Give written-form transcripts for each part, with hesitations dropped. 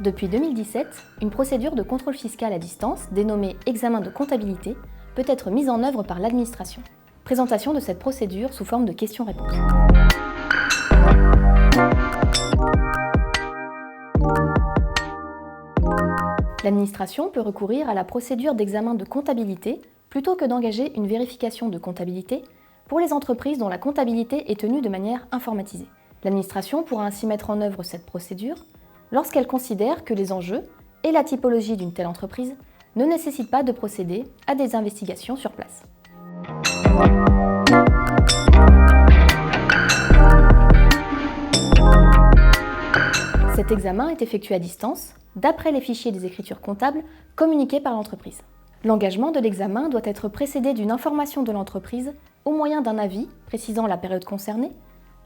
Depuis 2017, une procédure de contrôle fiscal à distance, dénommée examen de comptabilité, peut être mise en œuvre par l'administration. Présentation de cette procédure sous forme de questions-réponses. L'administration peut recourir à la procédure d'examen de comptabilité plutôt que d'engager une vérification de comptabilité pour les entreprises dont la comptabilité est tenue de manière informatisée. L'administration pourra ainsi mettre en œuvre cette procédure lorsqu'elle considère que les enjeux et la typologie d'une telle entreprise ne nécessitent pas de procéder à des investigations sur place. Cet examen est effectué à distance, d'après les fichiers des écritures comptables communiqués par l'entreprise. L'engagement de l'examen doit être précédé d'une information de l'entreprise au moyen d'un avis précisant la période concernée,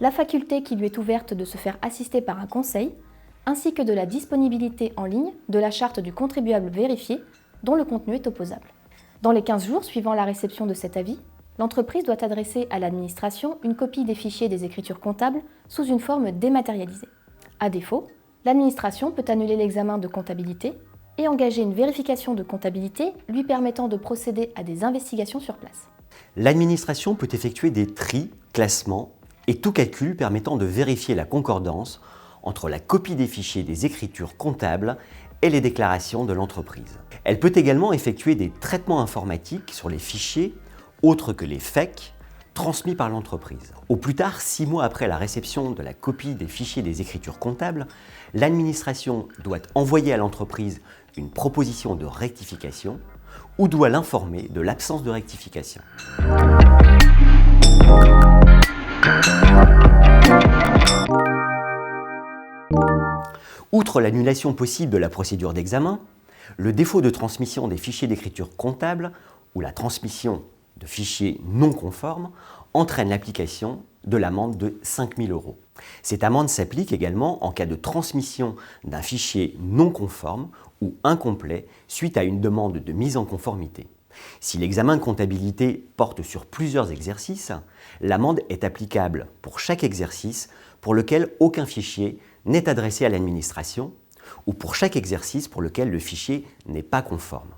la faculté qui lui est ouverte de se faire assister par un conseil, ainsi que de la disponibilité en ligne de la charte du contribuable vérifié dont le contenu est opposable. Dans les 15 jours suivant la réception de cet avis, l'entreprise doit adresser à l'administration une copie des fichiers des écritures comptables sous une forme dématérialisée. À défaut, l'administration peut annuler l'examen de comptabilité et engager une vérification de comptabilité lui permettant de procéder à des investigations sur place. L'administration peut effectuer des tris, classements et tout calcul permettant de vérifier la concordance entre la copie des fichiers des écritures comptables et les déclarations de l'entreprise. Elle peut également effectuer des traitements informatiques sur les fichiers autres que les FEC transmis par l'entreprise. Au plus tard, 6 mois après la réception de la copie des fichiers des écritures comptables, l'administration doit envoyer à l'entreprise une proposition de rectification ou doit l'informer de l'absence de rectification. Outre l'annulation possible de la procédure d'examen, le défaut de transmission des fichiers d'écriture comptable ou la transmission de fichiers non conformes entraîne l'application de l'amende de 5 000 €. Cette amende s'applique également en cas de transmission d'un fichier non conforme ou incomplet suite à une demande de mise en conformité. Si l'examen de comptabilité porte sur plusieurs exercices, l'amende est applicable pour chaque exercice pour lequel aucun fichier n'est adressé à l'administration ou pour chaque exercice pour lequel le fichier n'est pas conforme.